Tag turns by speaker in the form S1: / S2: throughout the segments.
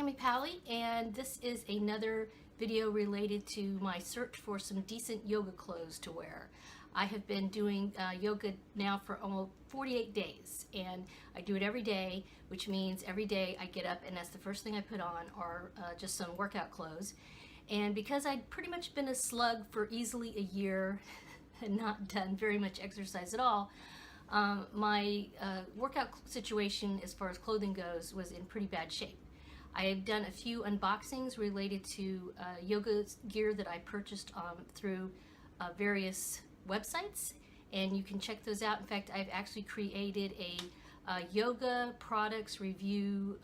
S1: Tammy Pally, and this is another video related to my search for some decent yoga clothes to wear. I have been doing yoga now for almost 48 days, and I do it every day, which means every day I get up and that's the first thing I put on are just some workout clothes. And because I'd pretty much been a slug for easily a year and not done very much exercise at all, my workout situation as far as clothing goes was in pretty bad shape. I have done a few unboxings related to yoga gear that I purchased through various websites, and you can check those out. In fact, I've actually created a yoga products review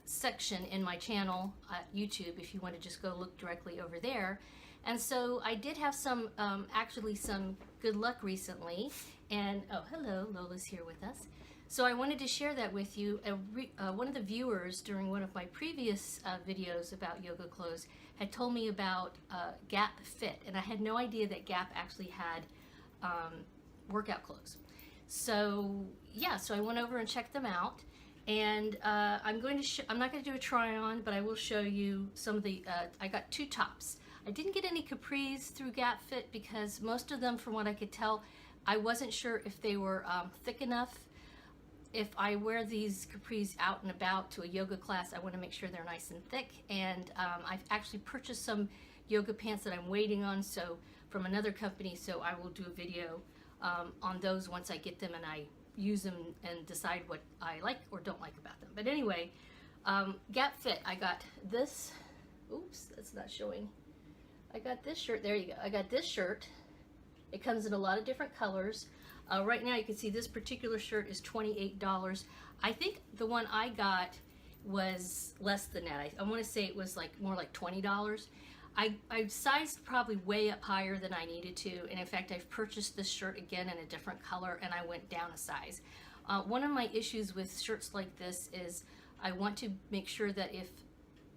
S1: section in my channel at YouTube if you want to just go look directly over there. And so I did have some actually some good luck recently, and oh, hello, Lola's here with us. So I wanted to share that with you. One of the viewers during one of my previous videos about yoga clothes had told me about GapFit, and I had no idea that Gap actually had workout clothes. So yeah, so I went over and checked them out, and I'm not going to do a try on, but I will show you some of the. I got two tops. I didn't get any capris through GapFit because most of them, from what I could tell, I wasn't sure if they were thick enough. If I wear these capris out and about to a yoga class, I want to make sure they're nice and thick. And I've actually purchased some yoga pants that I'm waiting on, so from another company, so I will do a video on those once I get them and I use them and decide what I like or don't like about them. But anyway, GapFit, I got this. Oops, that's not showing. I got this shirt. There you go. I got this shirt. It comes in a lot of different colors. Right now you can see this particular shirt is $28. I think the one I got was less than that. I want to say it was like more like $20. I sized probably way up higher than I needed to, and in fact I've purchased this shirt again in a different color and I went down a size. One of my issues with shirts like this is I want to make sure that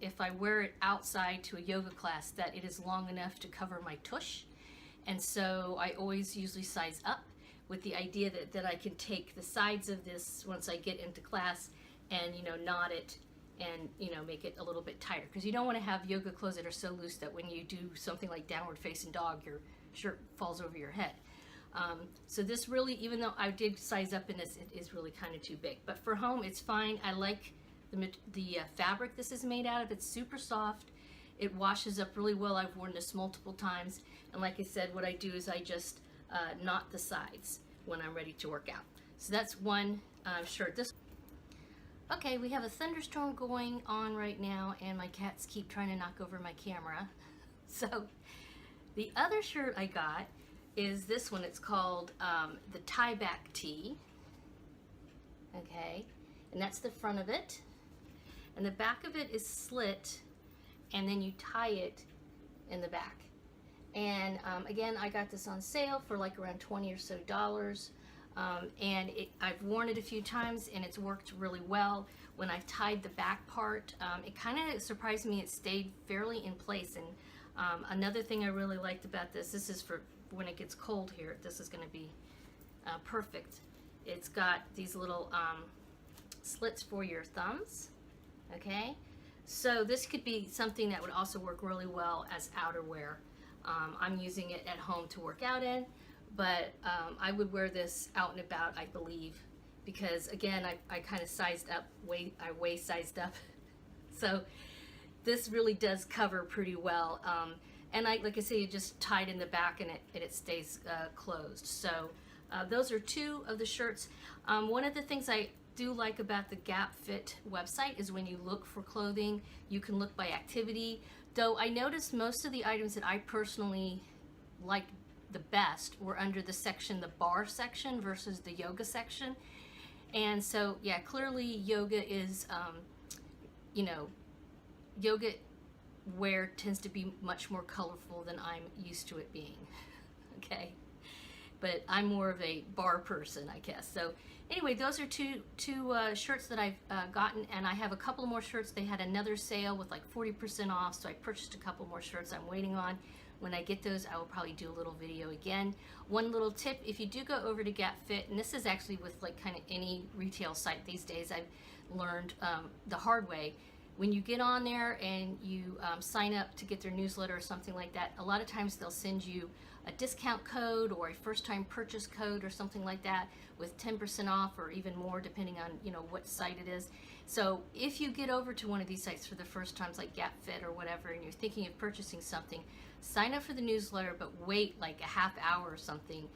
S1: if I wear it outside to a yoga class that it is long enough to cover my tush, and so I always usually size up with the idea that I can take the sides of this once I get into class and, you know, knot it and, you know, make it a little bit tighter, because you don't want to have yoga clothes that are so loose that when you do something like downward facing dog, your shirt falls over your head. So this really, even though I did size up in this, it is really kind of too big. But for home, it's fine. I like the fabric this is made out of. It's super soft. It washes up really well. I've worn this multiple times. And like I said, what I do is I just knot the sides when I'm ready to work out. So that's one shirt. Okay, we have a thunderstorm going on right now, and my cats keep trying to knock over my camera. So the other shirt I got is this one. It's called the tie back tee. Okay, and that's the front of it. And the back of it is slit, and then you tie it in the back. And again, I got this on sale for like around $20 or so. And I've worn it a few times and it's worked really well. When I've tied the back part, it kind of surprised me, it stayed fairly in place. And another thing I really liked about this is for when it gets cold here, this is going to be perfect. It's got these little slits for your thumbs. Okay, so this could be something that would also work really well as outerwear. I'm using it at home to work out in, but I would wear this out and about, I believe, because again, I kind of sized up, I way sized up. So this really does cover pretty well. And like I say, you just tied in the back and it stays closed. So those are two of the shirts. One of the things I do like about the GapFit website is when you look for clothing, you can look by activity. Though I noticed most of the items that I personally liked the best were under the section, the bar section versus the yoga section. And so yeah, clearly yoga is, you know, yoga wear tends to be much more colorful than I'm used to it being. Okay, but I'm more of a bar person, I guess. So anyway, those are two shirts that I've gotten, and I have a couple more shirts. They had another sale with like 40% off, so I purchased a couple more shirts I'm waiting on. When I get those, I will probably do a little video again. One little tip, if you do go over to GapFit, and this is actually with like kind of any retail site these days, I've learned the hard way, when you get on there and you sign up to get their newsletter or something like that, a lot of times they'll send you a discount code or a first-time purchase code or something like that with 10% off or even more, depending on what site it is. So if you get over to one of these sites for the first time, like GapFit or whatever, and you're thinking of purchasing something, sign up for the newsletter, but wait like a half hour or something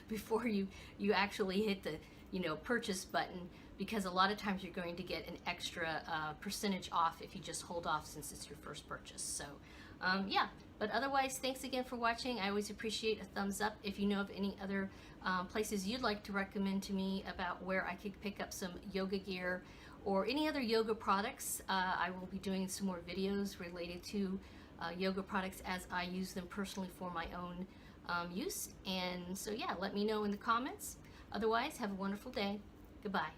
S1: before you actually hit the purchase button, because a lot of times you're going to get an extra percentage off if you just hold off since it's your first purchase. So yeah, but otherwise, thanks again for watching. I always appreciate a thumbs up. If you know of any other places you'd like to recommend to me about where I could pick up some yoga gear or any other yoga products, I will be doing some more videos related to yoga products as I use them personally for my own use. And so yeah, let me know in the comments. Otherwise, have a wonderful day. Goodbye.